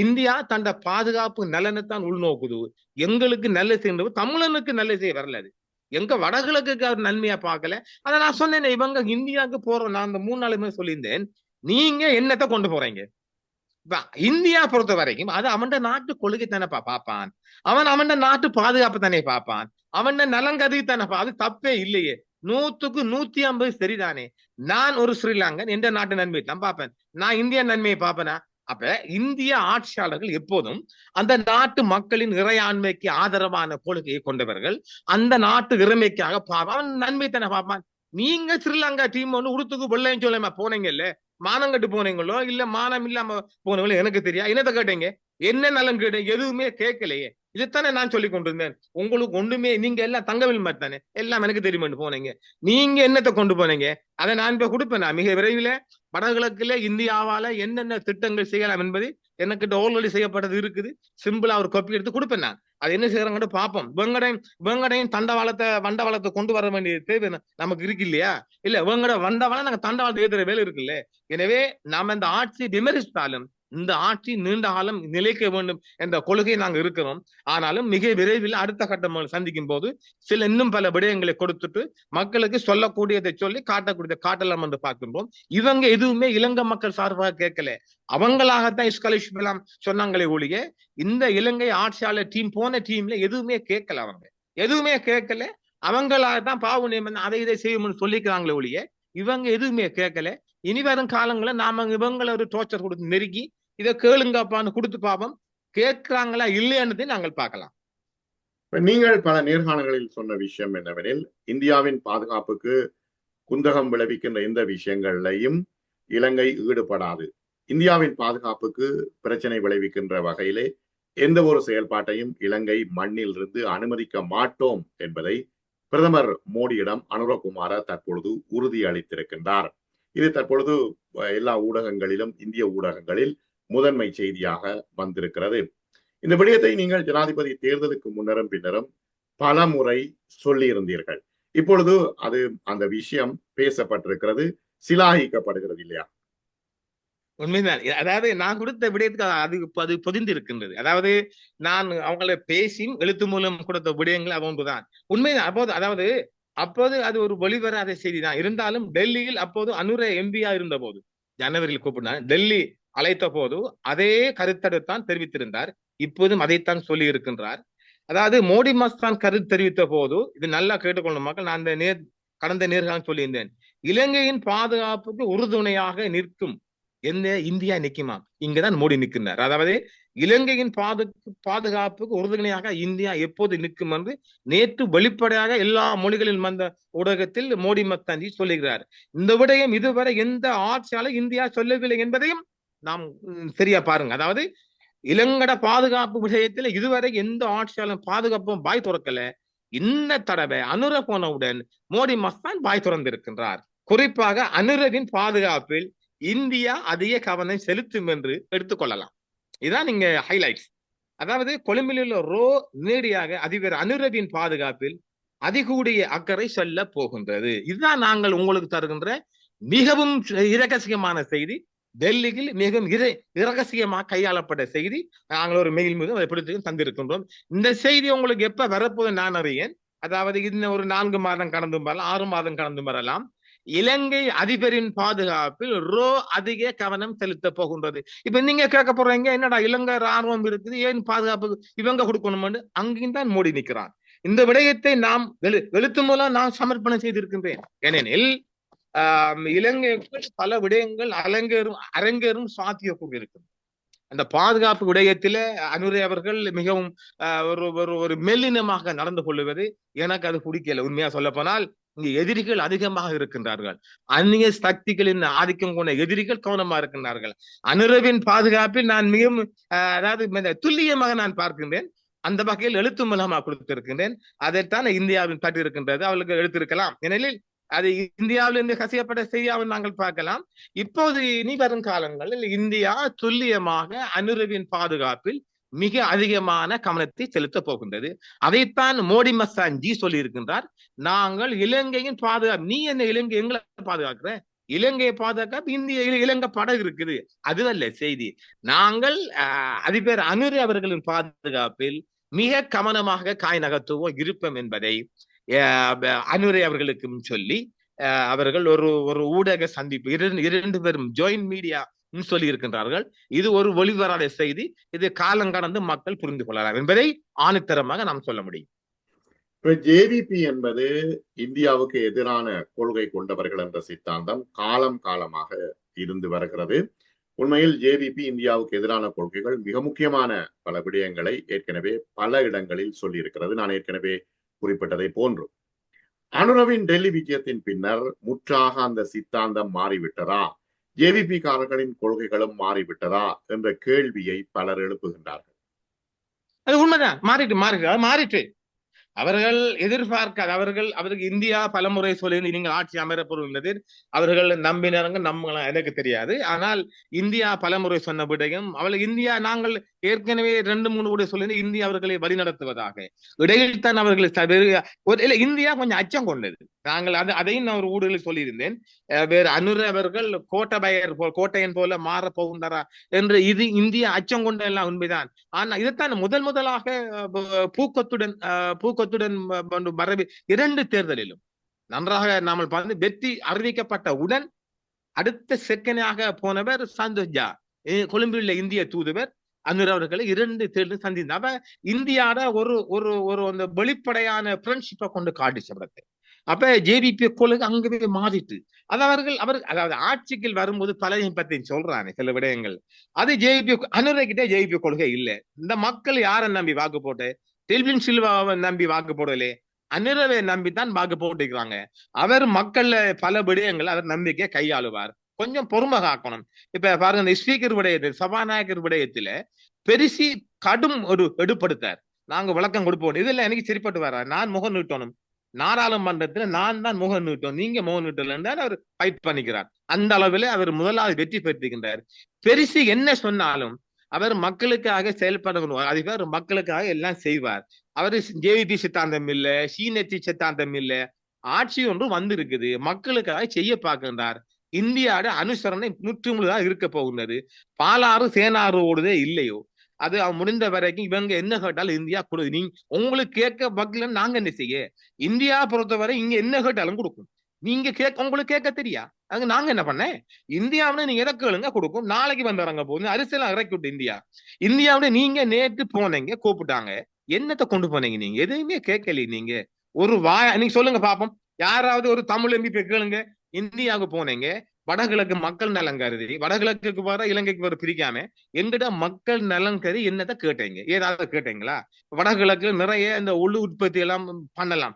இந்தியா தன்னை பாதுகாப்பு நலனைத்தான் உள்நோக்குது. எங்களுக்கு நல்ல செய்யறது, தமிழனுக்கு நல்ல செய்ய வரல. அது எங்க வடகிழக்கு அவர் நன்மையா பார்க்கல. அதை நான் சொன்னேன், இவங்க இந்தியாவுக்கு போறோம். நான் அந்த 3 நாளுமே சொல்லியிருந்தேன், நீங்க என்னத்தை கொண்டு போறீங்க? இந்தியா பொறுத்த வரைக்கும் அது அவன் நாட்டு கொள்கை தானே பார்ப்பான், அவன் நாட்டு பாதுகாப்பு தானே பார்ப்பான், அவன் நலங்கதி தானே. அது தப்பே இல்லையே. 100க்கு 150 சரிதானே. நான் ஒரு ஸ்ரீலங்கன், எந்த நாட்டு நன்மை தான் பார்ப்பேன். நான் இந்திய நன்மையை பார்ப்பேனா? அப்ப இந்திய ஆட்சியாளர்கள் எப்போதும் அந்த நாட்டு மக்களின் இறையாண்மைக்கு ஆதரவான கொள்கையை கொண்டவர்கள். அந்த நாட்டு இறைமைக்காக அவன் நன்மை தானே பார்ப்பான். நீங்க ஸ்ரீலங்கா டீம் ஒண்ணு உடுத்துக்கு வெள்ளையும் சொல்லாம போனீங்கல்ல, மானம் கட்டு போனீங்களோ இல்ல மானம் இல்லாம போனவங்களோ எனக்கு தெரியா. என்னத்தை கேட்டீங்க? என்ன நலம் கேட்டீங்க? எதுவுமே கேட்கலையே. இதைத்தானே நான் சொல்லி கொண்டிருந்தேன். உங்களுக்கு ஒண்ணுமே, நீங்க எல்லாம் தங்கவில் மாதிரி தானே, எல்லாம் எனக்கு தெரியுமென்று போனீங்க. நீங்க என்னத்தை கொண்டு போனீங்க? அதை நான் இப்ப கொடுப்பேன். நான் மிக விரைவில் வடகிழக்குல இந்தியாவால என்னென்ன திட்டங்கள் செய்யலாம் என்பது எனக்கு ஆல்ரெடி செய்யப்பட்டது இருக்குது. சிம்பிளா ஒரு காப்பி எடுத்து கொடுப்பேன் நான். அது என்ன செய்யறாங்கன்னு பார்ப்போம். வெங்கடையும் வண்டவாளத்தை கொண்டு வர வேண்டிய தேவை நமக்கு இருக்கு இல்லையா? இல்ல வெங்கட வண்டவாளம் நாங்க தண்டவாளத்தை ஏற்றுற வேலை இருக்குல்ல. எனவே நாம இந்த ஆட்சி விமர்சித்தாலும் இந்த ஆட்சி நீண்ட காலம் நிலைக்க வேண்டும் என்ற கொள்கை நாங்கள் இருக்கிறோம். ஆனாலும் மிக விரைவில் அடுத்த கட்டம் சந்திக்கும் போது இன்னும் பல விடயங்களை கொடுத்துட்டு மக்களுக்கு சொல்லக்கூடியதை சொல்லி காட்டக்கூடியதை காட்டலாம் என்று பார்க்கின்றோம். இவங்க எதுவுமே இலங்கை மக்கள் சார்பாக கேட்கல. அவங்களாகத்தான் ஸ்காலர்ஷிப் எல்லாம் சொன்னாங்களே ஒழிய இந்த இலங்கை ஆட்சியாளர் டீம் போன டீம்ல எதுவுமே கேட்கல. அவங்க எதுவுமே கேட்கல. அவங்களாகத்தான் பாவு நியமனம் அதை இதை செய்யும்னு சொல்லிக்கிறாங்களே ஒழிய இவங்க எதுவுமே கேட்கல. இனி வரும் காலங்கள நாம இவங்களை ஒரு டோர்ச்சர் கொடுத்து நெருக்கி இதை கேளுங்கப்பான்னு கொடுத்து பார்ப்போம். கேட்கிறாங்களா இல்லையானதை நாங்கள் பார்க்கலாம். நீங்கள் பல நேர்காணல்களில் சொன்ன விஷயம் என்னவெனில், இந்தியாவின் பாதுகாப்புக்கு குந்தகம் விளைவிக்கின்ற எந்த விஷயங்களையும் இலங்கை ஈடுபடாது. இந்தியாவின் பாதுகாப்புக்கு பிரச்சனை விளைவிக்கின்ற வகையிலே எந்த ஒரு செயல்பாட்டையும் இலங்கை மண்ணில் இருந்து அனுமதிக்க மாட்டோம் என்பதை பிரதமர் மோடியிடம் அனுரகுமார தற்பொழுது உறுதி அளித்திருக்கின்றார். இது தற்பொழுது எல்லா ஊடகங்களிலும், இந்திய ஊடகங்களில் முதன்மை செய்தியாக வந்திருக்கிறது. இந்த விடயத்தை நீங்கள் ஜனாதிபதி தேர்தலுக்கு முன்னரும் பின்னரும் பல முறை சொல்லியிருந்தீர்கள். இப்பொழுது அந்த விஷயம் பேசப்பட்டிருக்கிறது, சிலாகிக்கப்படுகிறது இல்லையா? உண்மைதான். அதாவது நான் கொடுத்த விடயத்துக்கு அது பொதிந்து இருக்கின்றது. அதாவது நான் அவங்கள பேசி எழுத்து மூலம் கொடுத்த விடயங்கள் அவன்தான் உண்மைதான். அப்போது அது ஒரு வெளிவராத செய்தி தான். இருந்தாலும் டெல்லியில் அப்போது அனுர எம்பியா இருந்த போது ஜனவரியில் கூப்பிட்டார். டெல்லி அழைத்த போது அதே கருத்தடைத்தான் தெரிவித்திருந்தார். இப்போதும் அதைத்தான் சொல்லி இருக்கின்றார். அதாவது மோடி மஸ்தான் கருத்து தெரிவித்த போது, இது நல்லா கேட்டுக்கொள்ளும் மக்கள், நான் கடந்த நேர்காணல் சொல்லியிருந்தேன், இலங்கையின் பாதுகாப்புக்கு உறுதுணையாக நிற்கும் இந்தியா நிக்குமா? இங்கதான் மோடி நிற்கின்றார். அதாவது இலங்கையின் பாதுகாப்புக்கு உறுதுணையாக இந்தியா எப்போது நிற்கும் என்று நேற்று வெளிப்படையாக எல்லா மொழிகளில் வந்த ஊடகத்தில் மோடி மஸ்தான்ஜி சொல்லுகிறார். இந்த விடயம் இதுவரை எந்த ஆட்சியாலும் இந்தியா சொல்லவில்லை என்பதையும் நாம் சரியா பாருங்க. அதாவது இலங்கட பாதுகாப்பு விஷயத்தில் இதுவரை எந்த ஆட்சியாலும் பாதுகாப்பும் பாய் துறக்கல. இந்த தடவை அனுர போனவுடன் மோடி மஸ்தான் பாய் துறந்திருக்கின்றார். குறிப்பாக அனுரவின் பாதுகாப்பில் இந்தியா அதிக கவனம் செலுத்தும் என்று எடுத்துக்கொள்ளலாம். இதான் நீங்க ஹைலைட்ஸ். அதாவது கொழும்பில் உள்ள நேரடியாக அதிபர் அனுரவின் பாதுகாப்பில் அதிகூடிய அக்கறை சொல்ல போகின்றது. இதுதான் நாங்கள் உங்களுக்கு தருகின்ற மிகவும் இரகசியமான செய்தி. டெல்லியில் மிகவும் இரகசியமாக கையாளப்பட்ட செய்தி. நாங்கள் ஒரு மெயில் மீது அதை பிடித்து தந்திருக்கின்றோம். இந்த செய்தி உங்களுக்கு எப்ப வரப்போது நான் அறியேன். அதாவது இன்னும் ஒரு 4 மாதம் கடந்து வரலாம், 6 மாதம் கடந்து வரலாம். இலங்கை அதிபரின் பாதுகாப்பில் அதிக கவனம் செலுத்த போகின்றது. இப்ப நீங்க கேட்க போறீங்க, என்னடா இலங்கை ராணுவம் இருக்குது, ஏன் பாதுகாப்பு இவங்க கொடுக்கணும்? அங்கேயும் தான் மோடி நிற்கிறார். இந்த விடயத்தை நாம் எழுத்து மூலம் நான் சமர்ப்பணம் செய்திருக்கின்றேன். ஏனெனில் இலங்கைக்கு பல விடயங்கள் அரங்கேறும் சாத்தியக்கூறு இருக்கு. அந்த பாதுகாப்பு விடயத்தில அனுரை அவர்கள் மிகவும் ஒரு மெல்லினமாக நடந்து கொள்வது எனக்கு அது பிடிக்கல. உண்மையா சொல்ல போனால் இங்க எதிரிகள் அதிகமாக இருக்கின்றார்கள். அந்நிய சக்திகளின் ஆதிக்கம் கொண்ட எதிரிகள் கவனமா இருக்கின்றார்கள். அனுரவின் பாதுகாப்பில் நான் மிகவும் அதாவது துல்லியமாக நான் பார்க்கின்றேன். அந்த வகையில் எழுத்து மூலமாக கொடுத்திருக்கின்றேன். அதைத்தான் இந்தியாவின் பற்றி இருக்கின்றது, அவர்களுக்கு எழுத்திருக்கலாம். ஏனெனில் அது இந்தியாவிலிருந்து கசியப்பட்ட செய்தியாக நாங்கள் பார்க்கலாம். இப்போது இனி வரும் காலங்களில் இந்தியா துல்லியமாக அனுரவின் பாதுகாப்பில் மிக அதிகமான கவனத்தை செலுத்த போகின்றது. அதைத்தான் மோடி மஸ்தான்ஜி சொல்லி இருக்கின்றார். நாங்கள் இலங்கையின் பாதுகாப்பு, நீ என்ன இலங்கை எங்களை பாதுகாக்கிற? இலங்கையை பாதுகாப்பு இலங்கை படகு இருக்குது, அதுவல்ல செய்தி. நாங்கள் அதிபர் அனுரை அவர்களின் பாதுகாப்பில் மிக கவனமாக காய் நகர்த்துவோம் இருப்போம் என்பதை அனுரை அவர்களுக்கும் சொல்லி அவர்கள் ஒரு ஊடக சந்திப்பு இரண்டு பேரும் ஜாயின்ட் மீடியா சொல்லி இருக்கின்றார்கள். இது ஒரு ஒளிவராத செய்தி. இது காலம் கடந்து மக்கள் புரிந்து கொள்ளலாம் என்பதை ஆணித்தரமாக நாம் சொல்ல முடியும். ஜேவிபி என்பது இந்தியாவுக்கு எதிரான கொள்கை கொண்டவர்கள் என்ற சித்தாந்தம் காலமாக இருந்து வருகிறது. உண்மையில் ஜேவிபி இந்தியாவுக்கு எதிரான கொள்கைகள் மிக முக்கியமான பல விடயங்களை ஏற்கனவே பல இடங்களில் சொல்லியிருக்கிறது. நான் ஏற்கனவே குறிப்பிட்டதை போன்று அனுரவின் டெல்லி விஜயத்தின் பின்னர் முற்றாக அந்த சித்தாந்தம் மாறிவிட்டதா, ஜேவிபி காரர்களின் கொள்கைகளும் மாறிவிட்டதா என்ற கேள்வியை பலர் எழுப்புகின்றார்கள். அது உண்மைதான், மாறிட்டு அவர்கள் எதிர்பார்க்காத அவருக்கு இந்தியா பலமுறை சொல்லி நீங்கள் ஆட்சி அமரப்போகின்றது அவர்கள் நம்பினாங்க நம்பலாம் எனக்கு தெரியாது. ஆனால் இந்தியா பலமுறை சொன்ன விடயம் அவளுக்கு இந்தியா நாங்கள் ஏற்கனவே 2-3 கூட சொல்லி இந்தியா அவர்களை வழிநடத்துவதாக இடையில் தான் அவர்கள் இந்தியா கொஞ்சம் அச்சம் கொண்டது. நாங்கள் அதையும் நான் ஒரு ஊடகங்களில் சொல்லியிருந்தேன். வேறு அனுர அவர்கள் கோட்டையன் போல மாற போகின்றாரா என்று இது இந்தியா அச்சம் கொண்ட எல்லாம் உண்மைதான். ஆனா இதைத்தான் முதலாக பூக்கத்துடன் மரபு 2 தேர்தலிலும் நன்றாக நாம் பார்த்து வெற்றி அறிவிக்கப்பட்ட உடன் அடுத்த செகண்டாக போனவர் சந்தோஷ் கொழும்பில் உள்ள இந்திய தூதுவர் அனுர அவர்களை 2 தேர்தல் சந்தித்தார். அப்ப இந்தியாவோட ஒரு அந்த வெளிப்படையான ஃப்ரெண்ட்ஷிப்பை கொண்டு காட்டிச்ச அப்ப ஜேவிபி கொள்கை அங்கவே மாறிட்டு அது அதாவது ஆட்சிக்கு வரும்போது பலரையும் பத்தி சொல்றாங்க சில விடயங்கள். அது ஜேவிபி அனுரகிட்ட ஜேவிபி கொள்கை இல்லை. இந்த மக்கள் யாரை நம்பி வாக்கு போட்டு டெல்வின் சில்வாவை நம்பி வாக்கு போடலே, அனுரவை நம்பித்தான் வாக்கு போட்டுக்கிறாங்க. அவர் மக்கள்ல பல விடயங்கள் அவர் நம்பிக்கை கையாளுவார். கொஞ்சம் பொறுமை காக்கணும். இப்ப பாருங்க, இந்த ஸ்பீக்கர் விடயத்தில் சபாநாயகர் விடயத்துல பெருசி கடும் ஒரு எடுப்படுத்தார். நாங்க விளக்கம் கொடுப்போம், இதுல எனக்கு சரிப்பட்டு வர நான் முகம் நீட்டணும், நாடாளுமன்றத்துல நான் தான் முகம் நீட்டும், நீங்க முகம் நீட்டல என்றால் அவர் ஃபைட் பண்ணிக்கிறார். அந்த அளவில் அவர் முதலாவது வெற்றி பெற்றிருக்கின்றார். பெருசி என்ன சொன்னாலும் அவர் மக்களுக்காக செயல்படணும், அதுக்காக மக்களுக்காக எல்லாம் செய்வார். அவரு ஜேவிபி சித்தாந்தம் இல்ல, சீனத்தி சித்தாந்தம் இல்ல, ஆட்சி ஒன்று வந்திருக்குது, மக்களுக்காக செய்ய பார்க்கின்றார். இந்தியாவோட அனுசரணை 100% இருக்க போகின்றது. பாலாறு சேனாறு ஓடுதே இல்லையோ, அது முடிந்த வரைக்கும் இவங்க என்ன கேட்டாலும் இந்தியா கொடுது. நீங்க உங்களுக்கு கேட்க பக்கல நாங்க என்ன செய்ய, இந்தியா பொறுத்தவரை இங்க என்ன கேட்டாலும் கொடுக்கும். நீங்க உங்களுக்கு கேட்க தெரியா, அங்க நாங்க என்ன பண்ண, இந்தியாவுல நீங்க எதை கேளுங்க கொடுக்கும். நாளைக்கு வந்து இறங்க போகுது, அரிசியெல்லாம் இறக்கி விட்டு இந்தியாவுல நீங்க நேற்று போனீங்க, கூப்பிட்டாங்க, என்னத்தை கொண்டு போனீங்க, நீங்க எதையுமே கேட்கல. நீங்க ஒரு நீங்க சொல்லுங்க பாப்போம், யாராவது ஒரு தமிழ் எம்பி கேளுங்க, இந்தியாவுக்கு போனீங்க, வடகிழக்கு மக்கள் நலன் கருதி வடகிழக்குக்கு வர இலங்கைக்கு வர பிரிக்காம எங்கிட்ட மக்கள் நலன் கருதி என்னத்தை கேட்டீங்க, ஏதாவது கேட்டீங்களா? வடகிழக்கு நிறைய இந்த உள்ளு உற்பத்தி எல்லாம் பண்ணலாம்,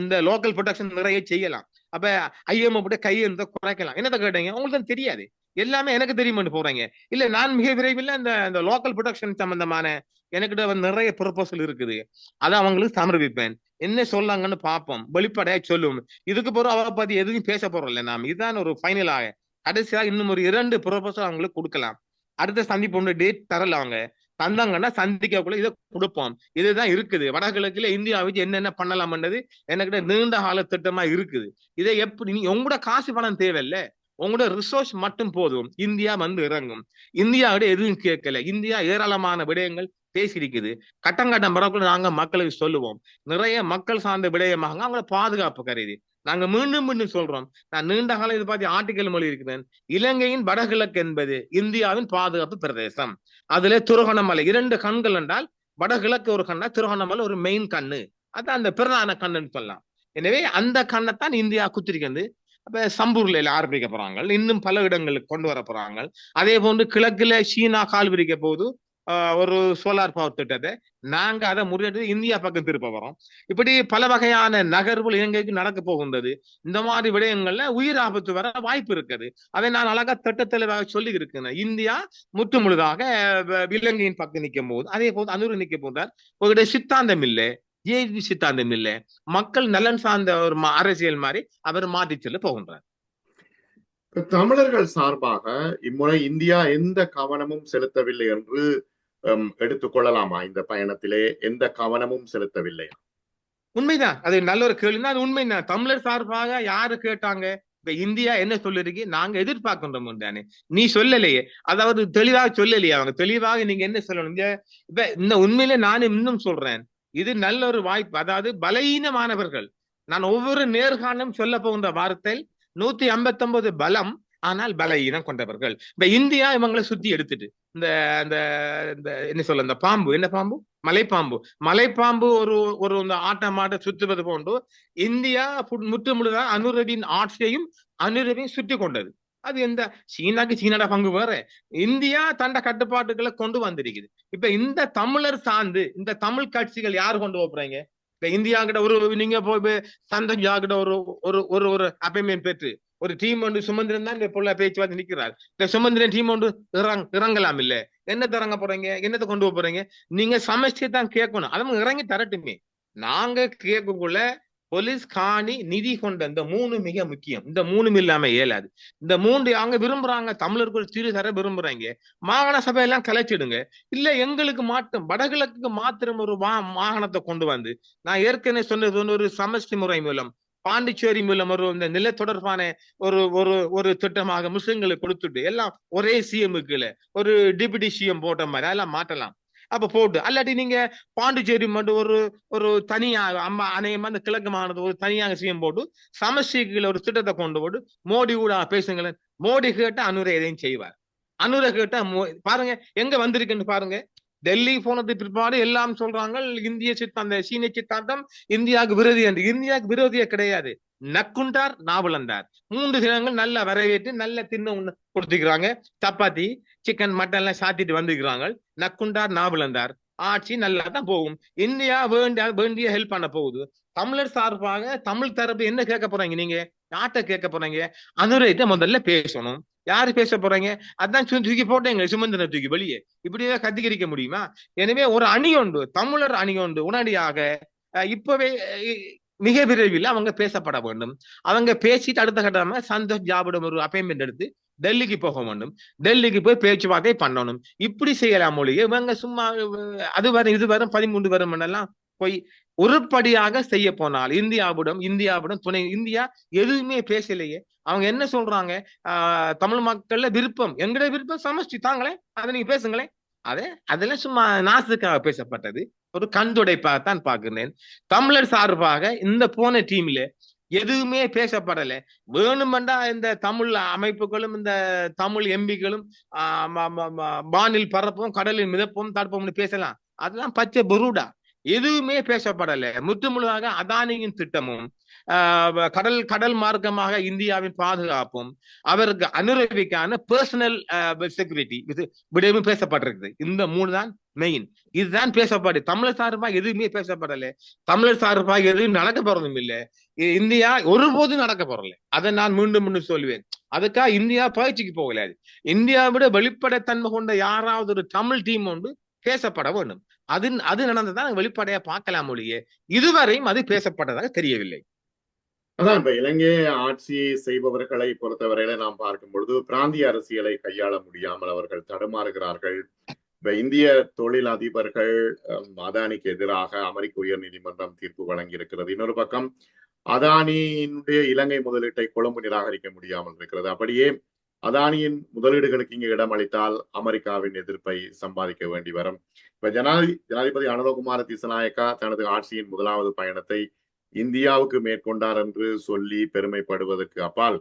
இந்த லோக்கல் ப்ரொடக்ஷன் நிறைய செய்யலாம். அப்ப ஐஎம்ஓ கையெழுத்த குறைக்கலாம், என்னத்தை கேட்டீங்க? உங்களுக்கு தான் தெரியாது, எல்லாமே எனக்கு தெரியுமான்னு போறீங்க. இல்ல நான் மிக விரைவில் இந்த லோக்கல் ப்ரொடக்ஷன் சம்பந்தமான எனக்கிட்ட நிறைய ப்ரொபோசல் இருக்குது, அதை அவங்களுக்கு சமர்ப்பிப்பேன், என்ன சொல்லாங்கன்னு பார்ப்போம், வெளிப்படையா சொல்லுவோம். இதுக்கு பிறகு அவரை பத்தி எதுவும் பேச போறோம் இல்ல, நாம் இதுதான் ஒரு ஃபைனலாக கடைசியாக இன்னும் ஒரு 2 ப்ரொபோசல் அவங்களுக்கு கொடுக்கலாம். அடுத்த சந்திப்பு டேட் தரல, அவங்க தந்தாங்கன்னா சந்திக்கக்குள்ள இதை கொடுப்போம். இதுதான் இருக்குது வடகிழக்குல இந்தியாவுக்கு என்னென்ன பண்ணலாம்ன்றது எனக்கிட்ட நீண்ட கால திட்டமா இருக்குது. இதை எப்படி உங்களோட காசு பணம் தேவையில்ல, உங்களோட ரிசோர்ஸ் மட்டும் போதும், இந்தியா வந்து இறங்கும். இந்தியாவோட எதுவும் கேட்கல, இந்தியா ஏராளமான விடயங்கள் பேசியிருக்குது. கட்டம் வரக்குள்ள நாங்க மக்களுக்கு சொல்லுவோம், நிறைய மக்கள் சார்ந்த விடயமாக அவங்கள பாதுகாப்பு கருதி நாங்க மீண்டும் சொல்றோம். நான் நீண்ட காலம் இது பார்த்து ஆர்டிக்கல் மொழி இருக்கிறேன். இலங்கையின் வடகிழக்கு என்பது இந்தியாவின் பாதுகாப்பு பிரதேசம். அதுல திருகோணமலை 2 கண்கள் என்றால் வடகிழக்கு ஒரு கண்ணா, திருகோணமலை ஒரு மெயின் கண்ணு, அதான் அந்த பிரதான கண்ணுன்னு சொல்லலாம். எனவே அந்த கண்ணைத்தான் இந்தியா குத்திருக்கிறது. அப்ப சம்பூர்ல ஆரம்பிக்க போறாங்க, இன்னும் பல இடங்களுக்கு கொண்டு வர போறாங்க. அதே போன்று கிழக்குல சீனா கால் விரிக்க போது ஒரு சோலார் பவர் திட்டத்தை நாங்க அதை முறியடித்து இந்தியா பக்கம் திருப்ப வரோம். இப்படி பல வகையான நகர்வுகள் இலங்கைக்கு நடக்க போகின்றது. இந்த மாதிரி விடயங்கள்ல உயிர் ஆபத்து வர வாய்ப்பு இருக்குது. அதை நான் அழகா திட்டத்தெளிவாக சொல்லி இருக்கேன். இந்தியா முழுதாக இலங்கையின் பக்கம் நிற்கும் போது, அதே போது அனுர நிற்க போதார், ஒரு சித்தாந்தம் இல்லை, ஜேவி சித்தாந்தம் இல்லை, மக்கள் நலன் சார்ந்த ஒரு அரசியல் மாதிரி அவர் மாற்றி செல்ல போகின்றார். தமிழர்கள் சார்பாக இம்முறை இந்தியா எந்த கவனமும் செலுத்தவில்லை என்று எடுத்துக்கொள்ளலாமா? இந்த பயணத்திலே எந்த கவனமும் செலுத்தவில்லை? உண்மைதான், அது நல்ல ஒரு கேள்விதான், அது உண்மைதான். தமிழர் சார்பாக யாரு கேட்டாங்க? இப்ப இந்தியா என்ன சொல்லிருக்கு, நாங்க எதிர்பார்க்கின்றோம் தானே, நீ சொல்லலையே, அதாவது தெளிவாக சொல்லலையே. அவங்க தெளிவாக நீங்க என்ன சொல்லணும்? இப்ப இந்த உண்மையில நானும் இன்னும் சொல்றேன், இது நல்ல ஒரு வாய்ப்பு. அதாவது பலவீனமானவர்கள், நான் ஒவ்வொரு நேர்காணலும் சொல்ல போகின்ற வார்த்தை 159 பலம், ஆனால் பலவீனம் கொண்டவர்கள். இப்ப இந்தியா இவங்களை சுத்தி எடுத்துட்டு இந்த என்ன சொல்ல, இந்த பாம்பு, என்ன பாம்பு, மலைப்பாம்பு ஒரு ஆட்டமாட்ட சுத்துவது போன்று இந்தியா முழுதாக அனுரவின் ஆட்சியையும் அனுரவையும் சுற்றி கொண்டது. அது எந்த சீனாக்கு சீனாட பங்கு வேற, இந்தியா தண்ட கட்டுப்பாட்டுகளை கொண்டு வந்திருக்குது. இப்ப இந்த தமிழர் சார்ந்து இந்த தமிழ் கட்சிகள் யாரு கொண்டு போறீங்க? இப்ப இந்தியா கிட்ட ஒரு நீங்க போய் சந்தோஷா கிட்ட ஒரு ஒரு ஒரு ஒரு அப்பாயின்மெண்ட் பெற்று ஒரு டீம் ஒன்று சுமந்திரன் தான் இப்ப பேச்சுவார்த்தை நிக்கிறார். இந்த சுமந்திரன் டீம் ஒன்று இறங்கலாம் இல்ல, என்னத்தை இறங்க போறீங்க, என்னத்தை கொண்டு போறீங்க? நீங்க சமஸ்டி தான் கேட்கணும், அதுவும் இறங்கி தரட்டுமே. நாங்க கேட்கக்குள்ள போலீஸ், காணி, நிதி கொண்ட இந்த 3 மிக முக்கியம். இந்த 3 இல்லாம இயலாது. இந்த 3 அவங்க விரும்புறாங்க, தமிழர்கள் தீர்வு தர விரும்புறாங்க. மாகாண சபையெல்லாம் கலைச்சிடுங்க. இல்ல எங்களுக்கு மாற்றம், வடகிழக்கு மாத்திரம் ஒரு மாகாணத்தை கொண்டு வந்து, நான் ஏற்கனவே சொன்னது ஒரு சமஷ்டி முறை மூலம், பாண்டிச்சேரி மூலம் ஒரு இந்த நில தொடர்பான ஒரு ஒரு ஒரு திட்டமாக முஸ்லிம்களுக்கு கொடுத்துட்டு எல்லாம் ஒரே சிஎம்முக்குள்ள ஒரு டிப்யூட்டி சிஎம் போட்ட மாதிரி அதெல்லாம் மாற்றலாம். அப்ப போட்டு அல்லாட்டி நீங்க பாண்டிச்சேரி மட்டும் ஒரு ஒரு தனியாக அம்மா அநேகமா அந்த கிழக்கு மாநிலத்தை ஒரு தனியாக சிஎம் போட்டு சமஸ்டிக்குள்ள ஒரு திட்டத்தை கொண்டு போட்டு மோடி கூட பேசுங்களேன். மோடி கேட்டா அனுரை எதையும் செய்வார். அனுரை கேட்டா பாருங்க எங்க வந்திருக்குன்னு பாருங்க. டெல்லி போனது பிற்பாடு எல்லாம் சொல்றாங்க இந்திய சித்தாந்தம், சீன சித்தாந்தம் இந்தியாவுக்கு விரோதி என்று. இந்தியாவுக்கு விரோதியே கிடையாது. நக்குண்டார் நாவலந்தார் 3 தினங்கள் நல்லா வரவேற்று நல்ல தின்னு கொடுத்துக்கிறாங்க. சப்பாத்தி, சிக்கன், மட்டன் எல்லாம் சாத்திட்டு வந்துக்கிறாங்க. நக்குண்டார் நாவலந்தார் ஆட்சி நல்லா தான் போகும். இந்தியா வேண்டிய ஹெல்ப் பண்ண போகுது. தமிழர் சார்பாக தமிழ் தரப்பு என்ன கேட்க போறாங்க? நீங்க யார்கிட்ட கேட்க போறாங்க? அனுரைட்ட முதல்ல பேசணும். யாரு பேச போறாங்க? அதான் தூக்கி போட்டேங்க சுமந்திரனை தூக்கி வெளியே. இப்படியே கத்திகரிக்க முடியுமா? எனவே ஒரு அணி உண்டு, தமிழர் அணி உண்டு. உடனடியாக இப்பவே மிக விரைவில் அவங்க பேசப்பட வேண்டும். அவங்க பேசிட்டு அடுத்த கட்டமா சந்தோஷ் ஜாவிடம் ஒரு அப்பாயின்மெண்ட் எடுத்து டெல்லிக்கு போக வேண்டும். டெல்லிக்கு போய் பேச்சுவார்த்தை பண்ணணும். இப்படி செய்யலாம் மொழியே. இவங்க சும்மா அது வரும் இது வரும் 13 வரும் எல்லாம் போய் உருப்படியாக செய்ய போனால் இந்தியாவிடம் துணை இந்தியா எதுவுமே பேசலையே. அவங்க என்ன சொல்றாங்க? தமிழ் மக்கள்ல விருப்பம், எங்கட விருப்பம் சமஷ்டி தாங்களே, அதை நீங்க பேசுங்களேன். அதெல்லாம் சும்மா நாசுக்காக பேசப்பட்டது. ஒரு கண்துடைப்பாகத்தான் பார்க்கிறேன். தமிழர் சார்பாக இந்த போன டீம்ல எதுவுமே பேசப்படல. வேணுமெண்டா இந்த தமிழ் அமைப்புகளும் இந்த தமிழ் எம்பிகளும் வானில் பறப்போம், கடலில் மிதப்போம், தடுப்போம்னு பேசலாம். அதெல்லாம் பச்சை பொருடா. எதுவுமே பேசப்படல. முற்றுமுழுதாக அதானியின் திட்டமும் கடல் மார்க்கமாக இந்தியாவின் பாதுகாப்பும் அவருக்கு அனுரவிக்கான பர்சனல் செக்யூரிட்டி விடயமும் பேசப்பட்டிருக்குது. இந்த 3 தான் மெயின். இதுதான் பேசப்படு. தமிழர் சார்பாக எதுவுமே பேசப்படல. தமிழர் சார்பாக எதுவும் நடக்க போறதும் இல்லை. இந்தியா ஒருபோதும் நடக்க போறல. அதை நான் மீண்டும் சொல்லுவேன். அதுக்காக இந்தியா பயிற்சிக்கு போகலாது. இந்தியாவிட வெளிப்படைத்தன்மை கொண்ட யாராவது ஒரு தமிழ் டீம் ஒன்று பேசப்பட வேண்டும். அது நடந்ததான் வெளிப்படையா பார்க்கலாம் மொழியே. இதுவரையும் அது பேசப்பட்டதாக தெரியவில்லை. அதான் இப்ப இலங்கை ஆட்சி செய்பவர்களை பொறுத்தவரையில நாம் பார்க்கும் பொழுது பிராந்திய அரசியலை கையாள முடியாமல் அவர்கள் தடுமாறுகிறார்கள். இப்ப இந்திய தொழில் அதிபர்கள் அதானிக்கு எதிராக அமெரிக்க உயர் நீதிமன்றம் தீர்ப்பு வழங்கி இருக்கிறது. இன்னொரு பக்கம் அதானியினுடைய இலங்கை முதலீட்டை கொழும்பு நிராகரிக்க முடியாமல் இருக்கிறது. அப்படியே அதானியின் முதலீடுகளுக்கு இங்கு இடம் அளித்தால் அமெரிக்காவின் எதிர்ப்பை சம்பாதிக்க வேண்டி வரும். இப்ப ஜனாதிபதி அனுரகுமார திசாநாயக்கா தனது ஆட்சியின் முதலாவது பயணத்தை இந்தியாவுக்கு மேற்கொண்டார் என்று சொல்லி பெருமைப்படுவதற்கு அப்பால்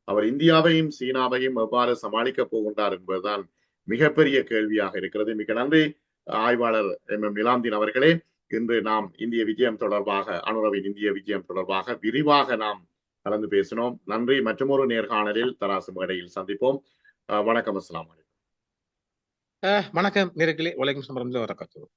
அவர் இந்தியாவையும் சீனாவையும் எவ்வாறு சமாளிக்கப் போகின்றார் என்பதுதான் மிகப்பெரிய கேள்வியாக இருக்கிறது. மிக நன்றி ஆய்வாளர் MM நிலாந்தின் அவர்களே. இன்று நாம் இந்திய விஜயம் தொடர்பாக, அனுரவின் இந்திய விஜயம் தொடர்பாக விரிவாக நாம் கலந்து பேசினோம். நன்றி. மற்றொரு நேர்காணலில் தராசு மேடையில் சந்திப்போம். வணக்கம். அஸ்ஸலாமு அலைக்கும். வணக்கம் நேர்களே. வலைக்கும் சலாம் வரஹ்மத்துல்லாஹி வபரகாத்துஹு.